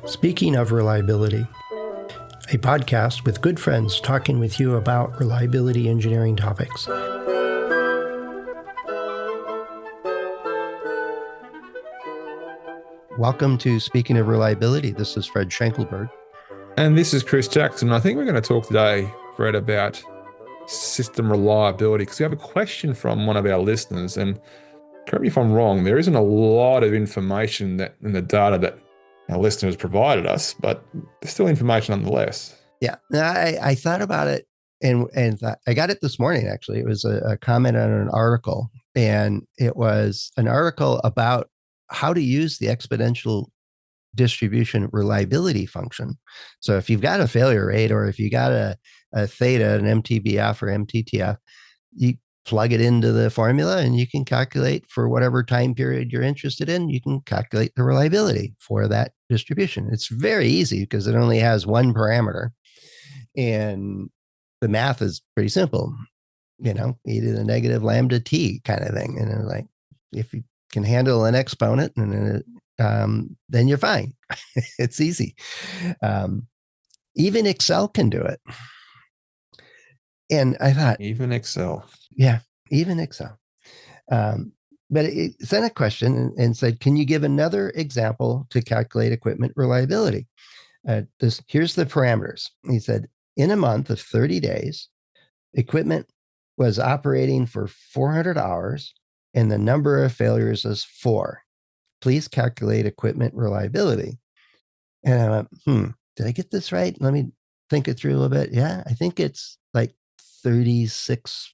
Speaking of reliability, a podcast with good friends talking with you about reliability engineering topics. Welcome to Speaking of Reliability. This is Fred Schenkelberg. And this is Chris Jackson. I think we're going to talk today, Fred, about system reliability, because we have a question from one of our listeners. And correct me if I'm wrong, there isn't a lot of information that in the data that our listeners provided us, but there's still information nonetheless. Yeah, I thought about it and I got it this morning, actually. It was a comment on an article, and it was an article about how to use the exponential distribution reliability function. So if you've got a failure rate, or if you got a theta, an MTBF or MTTF, you plug it into the formula and you can calculate for whatever time period you're interested in. You can calculate the reliability for that distribution. It's very easy because it only has one parameter. And the math is pretty simple, e to the negative lambda t kind of thing. And like, if you can handle an exponent, and then you're fine. It's easy. Even Excel can do it. And I thought, even Excel. Yeah, even Excel. But it sent a question and said, can you give another example to calculate equipment reliability? Here's the parameters. He said, in a month of 30 days, equipment was operating for 400 hours and the number of failures is 4. Please calculate equipment reliability. And I went, did I get this right? Let me think it through a little bit. Yeah, I think it's like 36%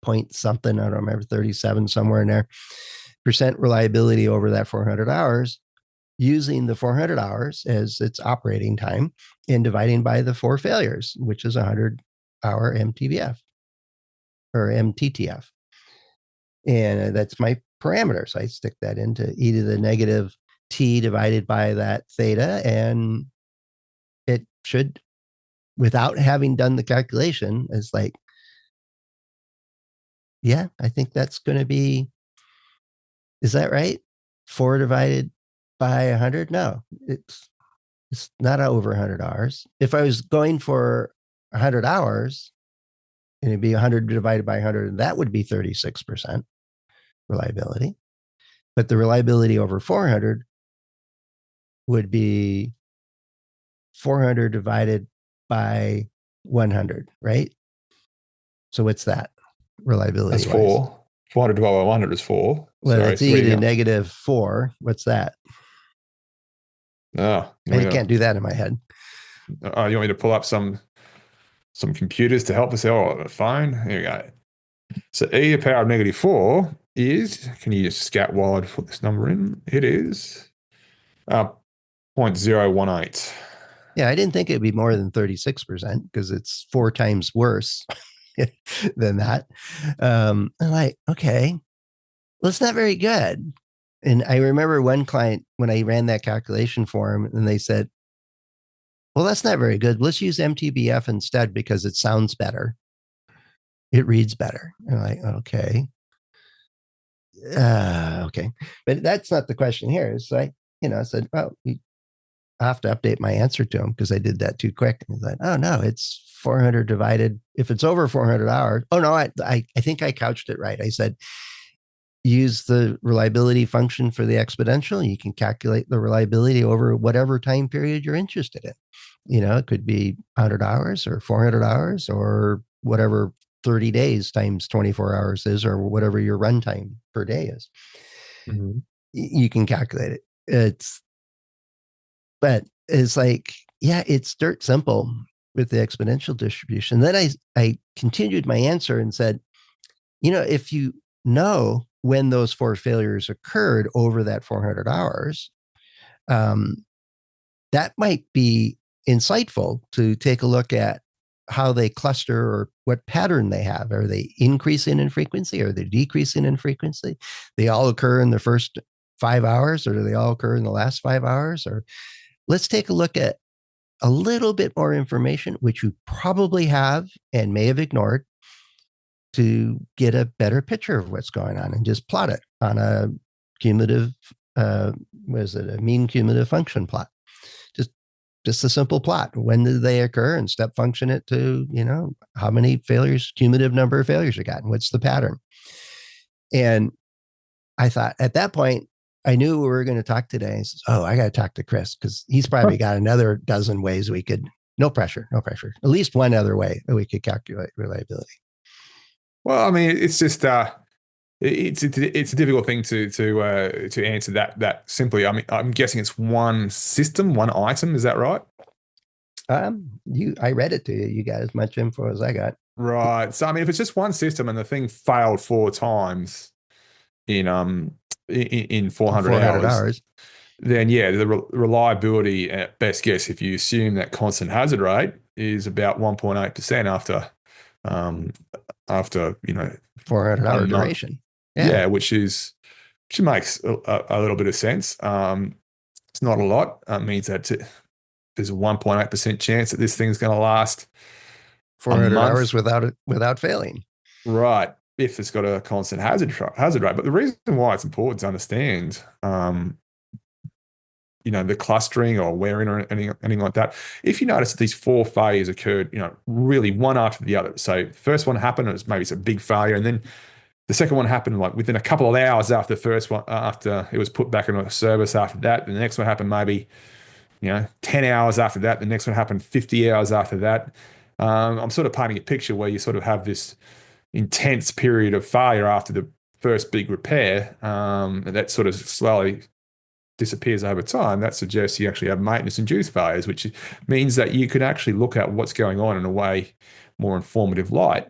point something. I don't remember, 37, somewhere in there, percent reliability over that 400 hours, using the 400 hours as its operating time and dividing by the 4 failures, which is 100-hour MTBF or MTTF. And that's my parameter. So I stick that into e to the negative t divided by that theta, and it should, without having done the calculation, is like, yeah, I think that's going to be, is that right? 4 divided by 100? No, it's not over 100 hours. If I was going for 100 hours, and it'd be 100 divided by 100, and that would be 36% reliability. But the reliability over 400 would be 400 divided by 100, right? So what's that reliability? That's 4. 400 divided by 100 is 4. Well, it's e to negative 4. What's that? Oh, I can't do that in my head. You want me to pull up some computers to help us out? Oh, fine. Here we go. So e to the power of negative 4 is, can you just scat while I put this number in? It is 0.018. Yeah, I didn't think it'd be more than 36% because it's 4 times worse than that. I'm like, okay, well, it's not very good. And I remember one client, when I ran that calculation for him, and they said, well, that's not very good. Let's use MTBF instead because it sounds better. It reads better. And I'm like, okay. Okay. But that's not the question here. It's like, I said, well, I have to update my answer to him because I did that too quick. And he's like, oh no, it's 400 divided. If it's over 400 hours. Oh no, I think I couched it right. I said, use the reliability function for the exponential. You can calculate the reliability over whatever time period you're interested in. It could be 100 hours or 400 hours or whatever 30 days times 24 hours is, or whatever your runtime per day is. Mm-hmm. You can calculate it. But it's like, yeah, it's dirt simple with the exponential distribution. Then I continued my answer and said, if you know when those 4 failures occurred over that 400 hours, that might be insightful to take a look at how they cluster or what pattern they have. Are they increasing in frequency? Are they decreasing in frequency? They all occur in the first 5 hours, or do they all occur in the last 5 hours? Or let's take a look at a little bit more information, which you probably have and may have ignored, to get a better picture of what's going on, and just plot it on a cumulative was it a mean cumulative function plot? Just just a simple plot. When did they occur, and step function it to, how many failures, cumulative number of failures you got, and what's the pattern. And I thought at that point, I knew we were going to talk today. He says, "Oh, I got to talk to Chris because he's probably got another dozen ways we could." No pressure, no pressure. At least one other way that we could calculate reliability. Well, I mean, it's just it's a difficult thing to answer that simply. I mean, I'm guessing it's one system, one item. Is that right? I read it to you. You got as much info as I got. Right. So I mean, if it's just one system and the thing failed 4 times in 400 400 hours, hours. then yeah, the reliability at best guess, if you assume that constant hazard rate, is about 1.8% um after 400-hour 1 month. duration. Yeah, Yeah. which makes a little bit of sense. It's not a lot. It means that there's a 1.8% chance that this thing's going to last a 400 hours month. without failing. Right. If it's got a constant hazard rate. But the reason why it's important to understand, the clustering or wearing or anything like that. If you notice that these 4 failures occurred, really one after the other. So the first one happened, maybe it's a big failure, and then the second one happened like within a couple of hours after the first one, after it was put back into service after that. The next one happened maybe, 10 hours after that. The next one happened 50 hours after that. I'm sort of painting a picture where you sort of have this intense period of failure after the first big repair, and that sort of slowly disappears over time. That suggests you actually have maintenance-induced failures, which means that you could actually look at what's going on in a way more informative light.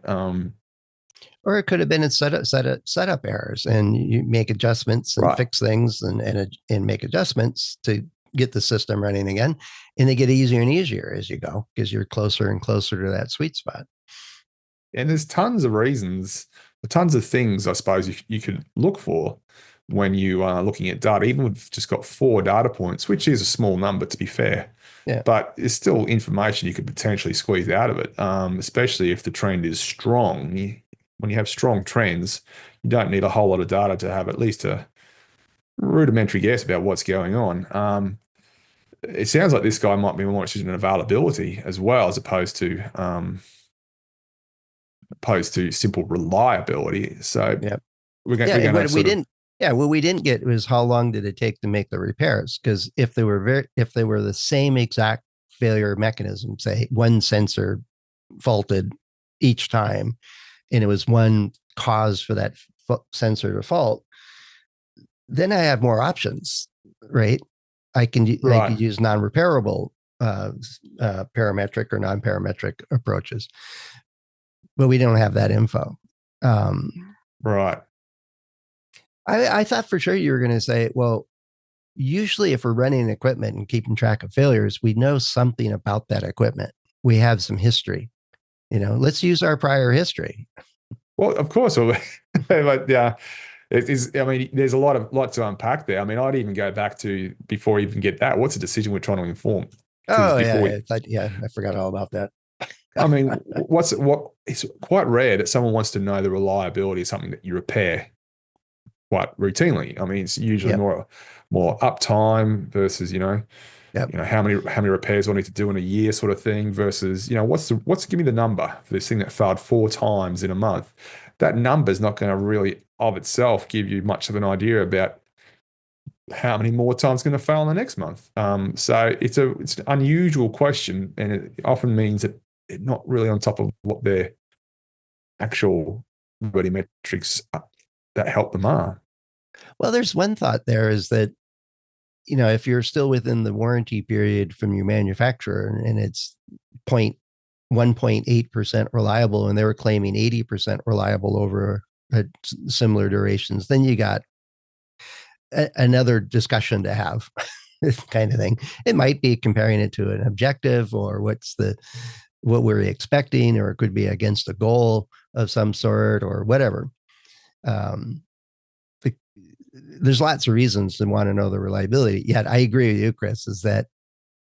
Or it could have been in setup errors, and you make adjustments and Right. fix things and make adjustments to get the system running again. And they get easier and easier as you go because you're closer and closer to that sweet spot. And there's tons of reasons, tons of things, I suppose, you could look for when you are looking at data, even with just got 4 data points, which is a small number, to be fair. Yeah. But it's still information you could potentially squeeze out of it, especially if the trend is strong. When you have strong trends, you don't need a whole lot of data to have at least a rudimentary guess about what's going on. It sounds like this guy might be more interested in availability as well, as opposed to simple reliability. So Yeah. we're Yeah. going And to what we sort of didn't, yeah, what we didn't get was how long did it take to make the repairs? Because if they were the same exact failure mechanism, say one sensor faulted each time, and it was one cause for that sensor to fault, then I have more options, right? I right, could use non-repairable parametric or non-parametric approaches, but we don't have that info. Um, right. I thought for sure you were going to say, well, usually if we're running equipment and keeping track of failures, we know something about that equipment. We have some history. Let's use our prior history. Well, of course, but yeah, it is. I mean, there's a lot to unpack there. I mean, I'd even go back to before we even get that. What's the decision we're trying to inform? Because Oh before yeah, we, I forgot all about that. I mean, what? It's quite rare that someone wants to know the reliability of something that you repair quite routinely. I mean, it's usually Yep. more uptime versus Yep. how many repairs do I need to do in a year, sort of thing, versus give me the number for this thing that failed 4 times in a month. That number is not going to really of itself give you much of an idea about how many more times going to fail in the next month. So it's an unusual question, and it often means that it's not really on top of what their actual body metrics that help them are. Well, there's one thought there is that, if you're still within the warranty period from your manufacturer and it's 1.8% reliable and they were claiming 80% reliable over similar durations, then you got another discussion to have. This kind of thing. It might be comparing it to an objective or what we're expecting, or it could be against a goal of some sort or whatever. Um, there's lots of reasons to want to know the reliability. Yet I agree with you, Chris, is that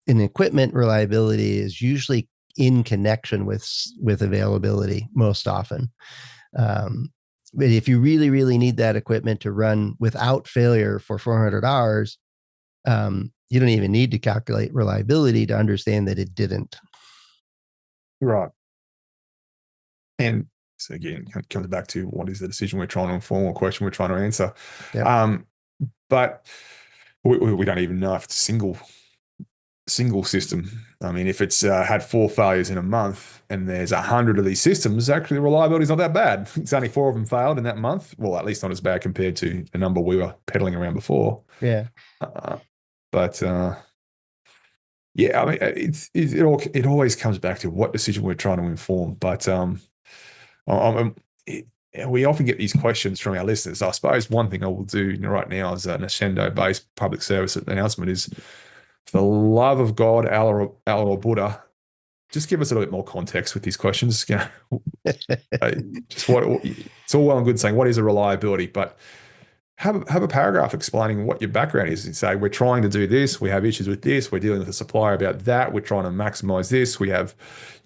in equipment, reliability is usually in connection with availability most often. But if you really, really need that equipment to run without failure for 400 hours, you don't even need to calculate reliability to understand that it didn't. Right. And so again, it comes back to what is the decision we're trying to inform or question we're trying to answer. Yep. But we don't even know if it's a single system. I mean, if it's had 4 failures in a month and there's 100 of these systems, actually the reliability is not that bad. It's only 4 of them failed in that month. Well, at least not as bad compared to the number we were peddling around before. Yeah. But yeah, I mean, it always comes back to what decision we're trying to inform. But we often get these questions from our listeners. I suppose one thing I will do right now as an Ascendo-based public service announcement is, for the love of God, Allah or Buddha, just give us a little bit more context with these questions. Just it's all well and good saying what is a reliability, but have a paragraph explaining what your background is. And say, we're trying to do this, we have issues with this, we're dealing with a supplier about that, we're trying to maximize this, we have,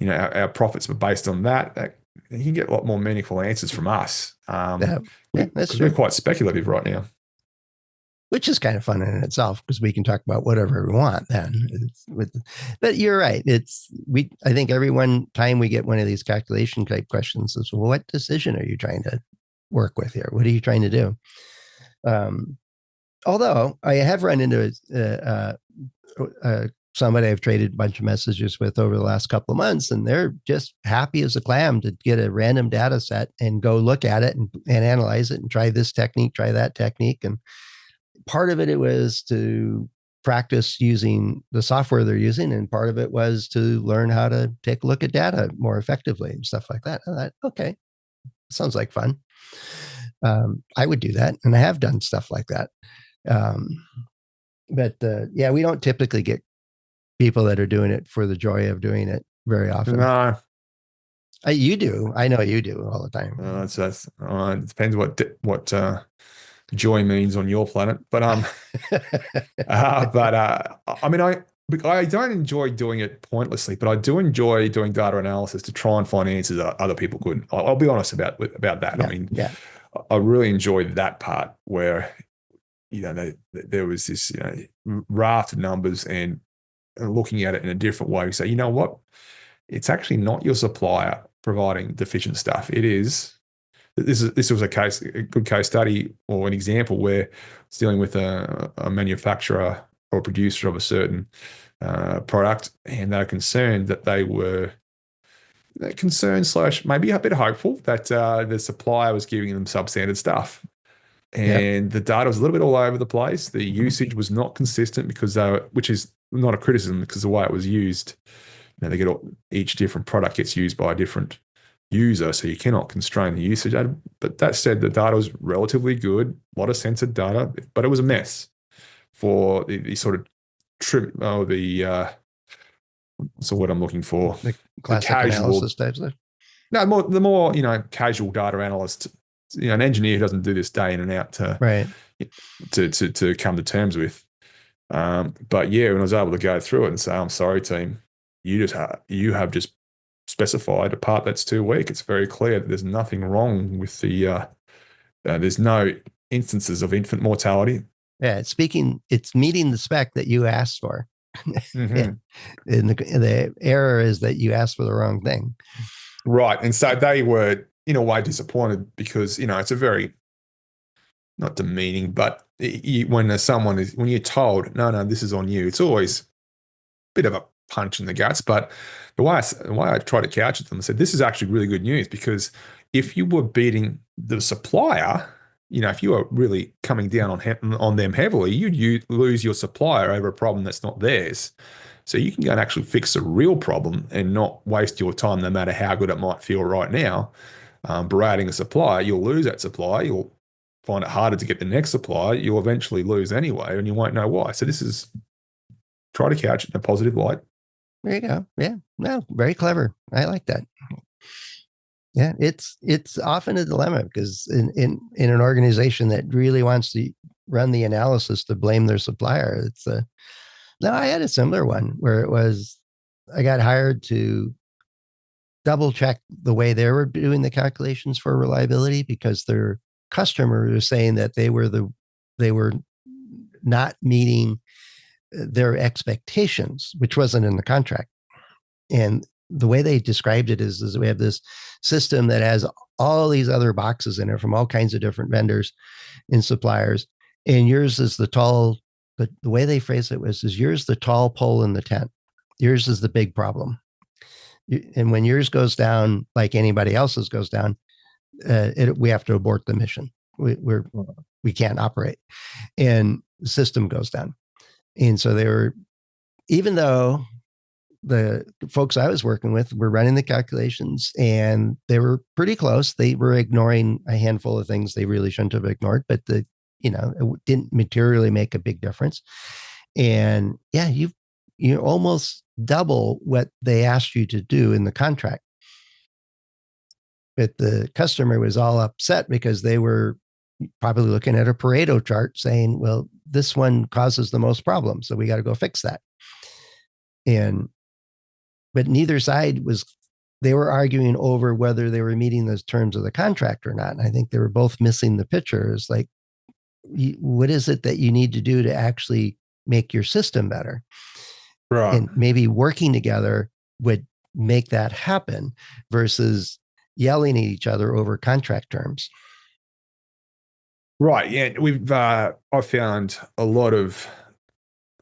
our profits are based on that. You can get a lot more meaningful answers from us. Yeah, that's We're true. quite speculative right now. Which is kind of fun in itself because we can talk about whatever we want then. But you're right. I think every one time we get one of these calculation type questions is, well, what decision are you trying to work with here? What are you trying to do? Although I have run into somebody I've traded a bunch of messages with over the last couple of months, and they're just happy as a clam to get a random data set and go look at it and analyze it and try this technique, try that technique. And part of it was to practice using the software they're using, and part of it was to learn how to take a look at data more effectively and stuff like that. I thought, okay, sounds like fun. I would do that, and I have done stuff like that. But yeah, we don't typically get people that are doing it for the joy of doing it very often. No, You do. I know you do all the time. it depends what joy means on your planet, but I mean, I don't enjoy doing it pointlessly, but I do enjoy doing data analysis to try and find answers that other people couldn't. I'll be honest about that. Yeah, I mean, yeah, I really enjoyed that part where there was this raft of numbers, and looking at it in a different way. We say, you know what? It's actually not your supplier providing deficient stuff. It is. This was a good case study or an example where it's dealing with a manufacturer or producer of a certain product, and they're concerned that they were concerned / maybe a bit hopeful that the supplier was giving them substandard stuff. yep, And the data was a little bit all over the place. The usage was not consistent which is not a criticism, because the way it was used, each different product gets used by a different user, so you cannot constrain the usage. But that said, the data was relatively good, a lot of censored data, but it was a mess for the sort of what's the word I'm looking for? the The classic casual, analysis type stuff. no, the more casual data analyst, an engineer who doesn't do this day in and out Right. to come to terms with. But yeah, when I was able to go through it and say, I'm sorry, team, you have just specified a part that's too weak. It's very clear that there's nothing wrong with there's no instances of infant mortality. Yeah, it's meeting the spec that you asked for. Mm-hmm. And the error is that you asked for the wrong thing. Right. And so they were, in a way, disappointed because, it's a very, not demeaning, but when you're told, no, this is on you, it's always a bit of a punch in the guts. But the way I try to couch it to them, I said, this is actually really good news, because if you were beating the supplier, if you were really coming down on them heavily, you'd lose your supplier over a problem that's not theirs. So you can go and actually fix a real problem and not waste your time, no matter how good it might feel right now. Berating a supplier, you'll lose that supplier. You'll find it harder to get the next supplier. You'll eventually lose anyway, and you won't know why. So try to couch it in a positive light. There you go. Yeah. No, very clever. I like that. Yeah, it's often a dilemma because in an organization that really wants to run the analysis to blame their supplier, no, I had a similar one where it was I got hired to double check the way they were doing the calculations for reliability, because their customer was saying that they were not meeting their expectations, which wasn't in the contract. And the way they described it is we have this system that has all these other boxes in it from all kinds of different vendors and suppliers. And yours is the way they phrased it was, is yours the tall pole in the tent. Yours is the big problem. And when yours goes down, like anybody else's goes down, we have to abort the mission. We can't operate, and the system goes down. And so they were, even though the folks I was working with were running the calculations and they were pretty close, they were ignoring a handful of things they really shouldn't have ignored, but it didn't materially make a big difference. And yeah, you almost double what they asked you to do in the contract. But the customer was all upset because they were probably looking at a Pareto chart saying, well, this one causes the most problems, so we got to go fix that. But neither side they were arguing over whether they were meeting those terms of the contract or not. And I think they were both missing the picture. It's like, what is it that you need to do to actually make your system better? Right. And maybe working together would make that happen versus yelling at each other over contract terms. Right. Yeah. I found a lot of,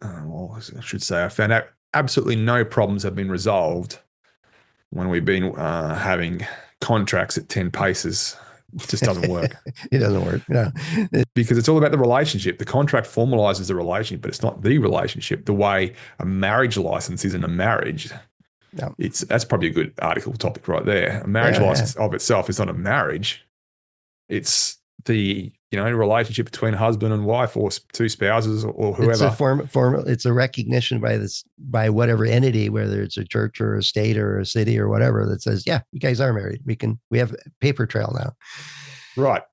I should say, I found out absolutely no problems have been resolved when we've been having contracts at 10 paces. It just doesn't work. It doesn't work. No. Because it's all about the relationship. The contract formalizes the relationship, but it's not the relationship. The way a marriage license isn't a marriage. No. That's probably a good article topic right there. A marriage license of itself is not a marriage. It's the relationship between husband and wife, or two spouses, or whoever. It's a form. It's a recognition by whatever entity, whether it's a church or a state or a city or whatever, that says, yeah, you guys are married. We have a paper trail now. Right.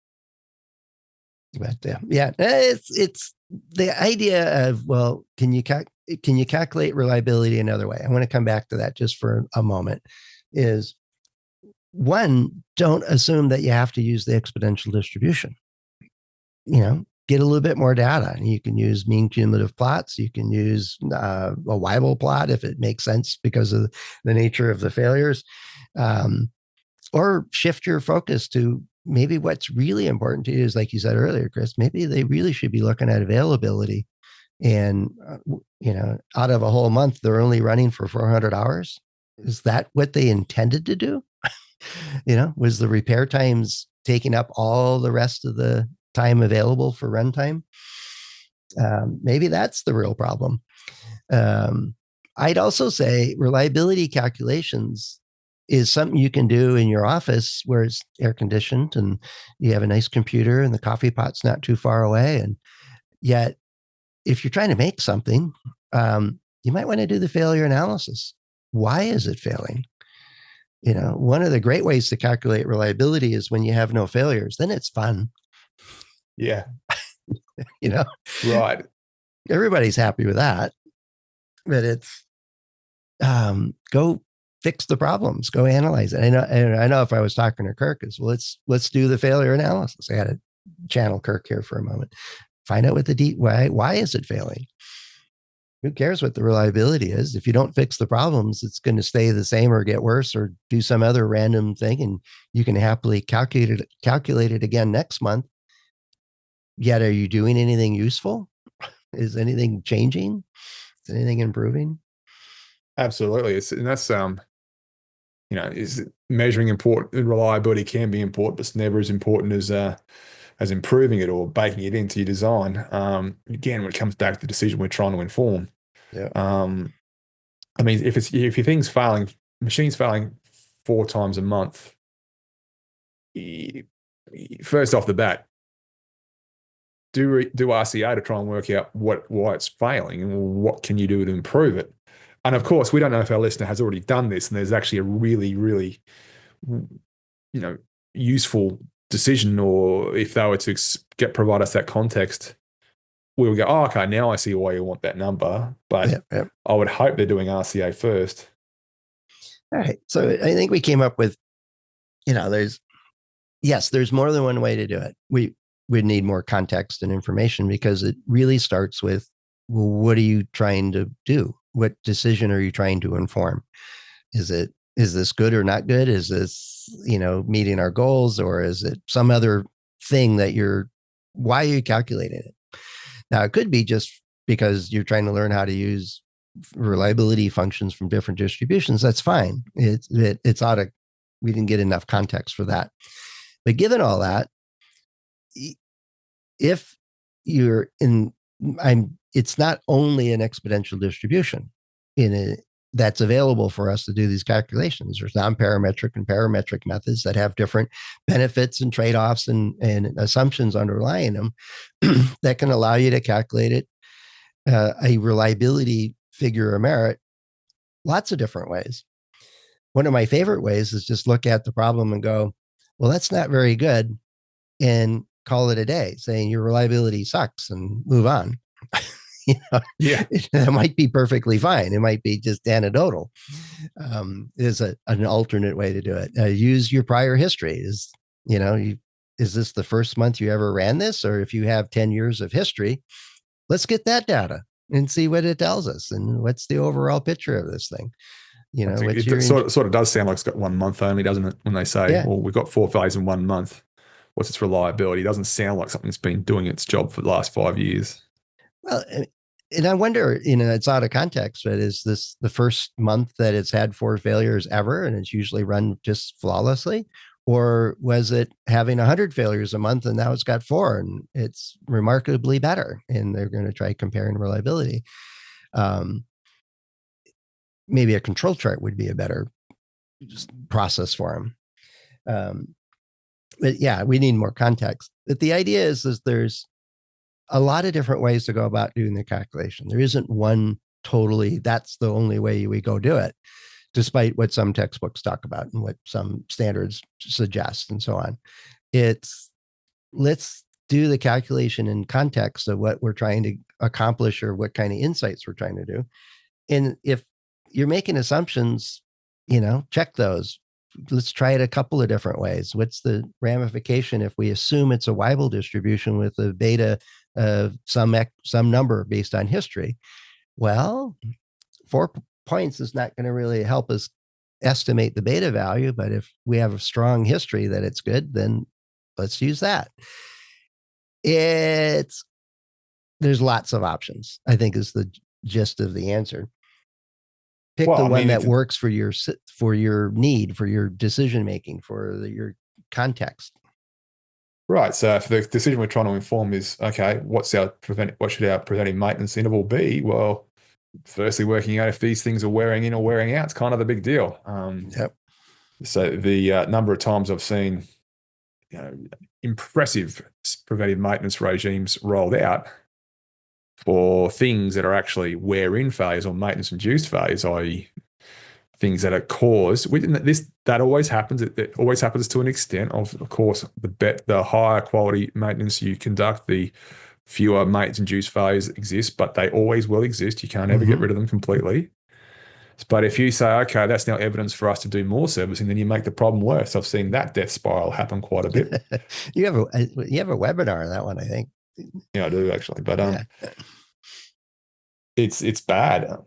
But yeah, it's the idea of, well, can you calculate reliability another way? I want to come back to that just for a moment. Is one, don't assume that you have to use the exponential distribution. Get a little bit more data. You can use mean cumulative plots. You can use a Weibull plot if it makes sense because of the nature of the failures, or shift your focus to maybe what's really important to you is, like you said earlier, Chris, maybe they really should be looking at availability. And, out of a whole month, they're only running for 400 hours. Is that what they intended to do? Was the repair times taking up all the rest of the time available for runtime? Maybe that's the real problem. I'd also say reliability calculations is something you can do in your office where it's air conditioned and you have a nice computer and the coffee pot's not too far away. And yet, if you're trying to make something, you might want to do the failure analysis. Why is it failing? One of the great ways to calculate reliability is when you have no failures, then it's fun. Yeah. Right. Everybody's happy with that, but it's, go fix the problems, go analyze it. I know if I was talking to Kirk, is, well, let's do the failure analysis. I got to channel Kirk here for a moment. Find out what why is it failing? Who cares what the reliability is? If you don't fix the problems, it's going to stay the same or get worse or do some other random thing, and you can happily calculate it again next month. Yet, are you doing anything useful? Is anything changing? Is anything improving? Absolutely. Is measuring important reliability can be important, but it's never as important as improving it or baking it into your design. Again, when it comes back to the decision we're trying to inform. Yeah. If your thing's failing, machine's failing 4 times a month, first off the bat, do RCA to try and work out why it's failing and what can you do to improve it. And of course, we don't know if our listener has already done this, and there's actually a really, really, useful decision, or if they were to provide us that context, we would go, oh, okay, now I see why you want that number. But I would hope they're doing RCA first. All right. So I think we came up with, there's, yes, there's more than one way to do it. We need more context and information because it really starts with, well, what are you trying to do? What decision are you trying to inform? Is this good or not good? Is this, meeting our goals, or is it some other thing why are you calculating it? Now, it could be just because you're trying to learn how to use reliability functions from different distributions. That's fine. It's we didn't get enough context for that. But given all that, if you're in, it's not only an exponential distribution in a that's available for us to do these calculations. There's non-parametric and parametric methods that have different benefits and trade-offs and assumptions underlying them that can allow you to calculate it, a reliability figure of merit, lots of different ways. One of my favorite ways is just look at the problem and go, well, that's not very good, and call it a day, saying your reliability sucks and move on. Yeah. It might be perfectly fine. It might be just anecdotal. Is an alternate way to do it. Use your prior history. Is this the first month you ever ran this? Or if you have 10 years of history, let's get that data and see what it tells us and what's the overall picture of this thing. What's It sort of does sound like it's got 1 month only, doesn't it? When they say, yeah. well, we've got 4 failures in 1 month. What's its reliability? It doesn't sound like something's been doing its job for the last 5 years. Well, and I wonder, it's out of context, but is this the first month that it's had 4 failures ever and it's usually run just flawlessly? Or was it having 100 failures a month and now it's got 4 and it's remarkably better? And they're going to try comparing reliability. Maybe a control chart would be a better process for them. But yeah, we need more context. But the idea is there's a lot of different ways to go about doing the calculation. There isn't one totally, that's the only way we go do it, despite what some textbooks talk about and what some standards suggest and so on. It's let's do the calculation in context of what we're trying to accomplish or what kind of insights we're trying to do. And if you're making assumptions, check those. Let's try it a couple of different ways. What's the ramification if we assume it's a Weibull distribution with a beta of some number based on history? Well, 4 points is not going to really help us estimate the beta value, but if we have a strong history that it's good, then let's use that. There's lots of options, I think, is the gist of the answer. Pick the one that works for your need, for your decision making, for your context. Right. So if the decision we're trying to inform is, okay, what should our preventive maintenance interval be? Well, firstly, working out if these things are wearing in or wearing out is kind of a big deal. Yep. So the number of times I've seen impressive preventive maintenance regimes rolled out for things that are actually wear-in failures or maintenance-induced failures, i.e. things that are caused. That always happens. It always happens to an extent. Of course, the higher quality maintenance you conduct, the fewer maintenance-induced failures exist, but they always will exist. You can't ever get rid of them completely. But if you say, okay, that's now evidence for us to do more servicing, then you make the problem worse. I've seen that death spiral happen quite a bit. You have a webinar on that one, I think. Yeah, I do actually. But it's bad.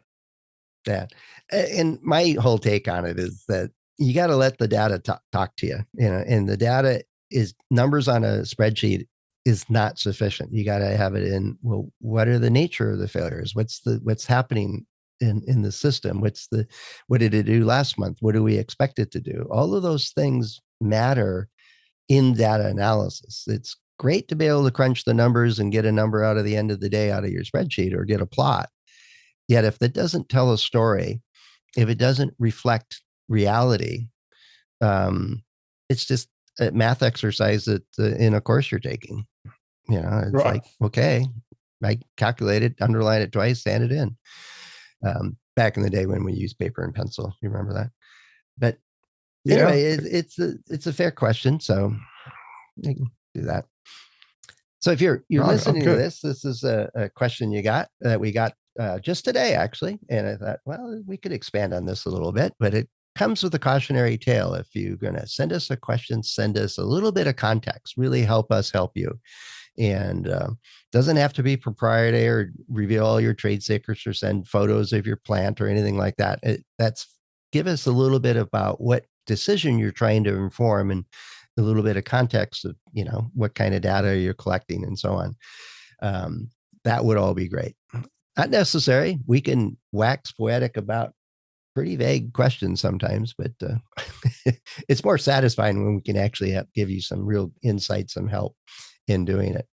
Yeah. And my whole take on it is that you got to let the data talk to you, and the data is numbers on a spreadsheet is not sufficient. You got to have it in, well, what are the nature of the failures? What's happening in the system? What did it do last month? What do we expect it to do? All of those things matter in data analysis. It's great to be able to crunch the numbers and get a number out of the end of the day out of your spreadsheet or get a plot. Yet if it doesn't tell a story, if it doesn't reflect reality, it's just a math exercise that in a course you're taking. It's right. Like, okay, I calculated, underline it twice, sand it in. Back in the day when we used paper and pencil, you remember that? But anyway, it's a fair question, so you can do that. So if you're listening to this is a question you got that we got just today, actually. And I thought, well, we could expand on this a little bit, but it comes with a cautionary tale. If you're going to send us a question, send us a little bit of context, really help us help you. And doesn't have to be proprietary or reveal all your trade secrets or send photos of your plant or anything like that. That's give us a little bit about what decision you're trying to inform and a little bit of context of, what kind of data you're collecting and so on. That would all be great. Not necessary. We can wax poetic about pretty vague questions sometimes, but it's more satisfying when we can actually give you some real insight, some help in doing it.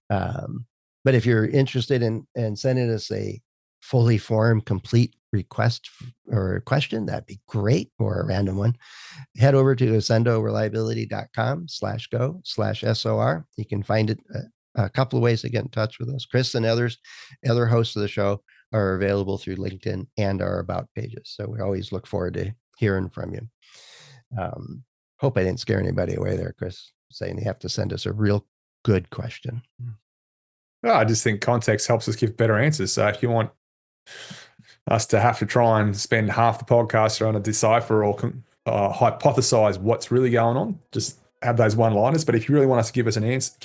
But if you're interested in sending us a fully formed, complete request or question, that'd be great, or a random one. Head over to accendoreliability.com/go/SOR. You can find it a couple of ways to get in touch with us. Chris and other hosts of the show are available through LinkedIn and our About pages. So we always look forward to hearing from you. Hope I didn't scare anybody away there, Chris, saying you have to send us a real good question. Well, I just think context helps us give better answers. So if you want us to have to try and spend half the podcast trying to decipher or hypothesize what's really going on, just have those one-liners. But if you really want us to give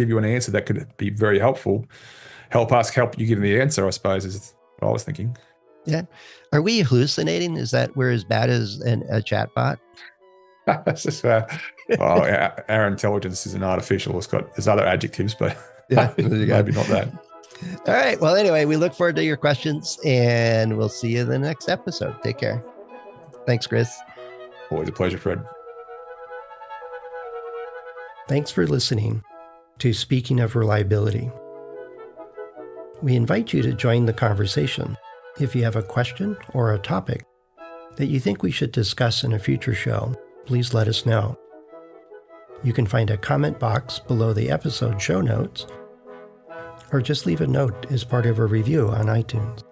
you an answer that could be very helpful, help us help you give the answer, I suppose, is what I was thinking. Yeah. Are we hallucinating? Is that we're as bad as a chat bot? It's just, our intelligence isn't artificial. There's other adjectives, but yeah, maybe not that. All right. Well, anyway, we look forward to your questions, and we'll see you in the next episode. Take care. Thanks, Chris. Always a pleasure, Fred. Thanks for listening to Speaking of Reliability. We invite you to join the conversation. If you have a question or a topic that you think we should discuss in a future show, please let us know. You can find a comment box below the episode show notes, or just leave a note as part of a review on iTunes.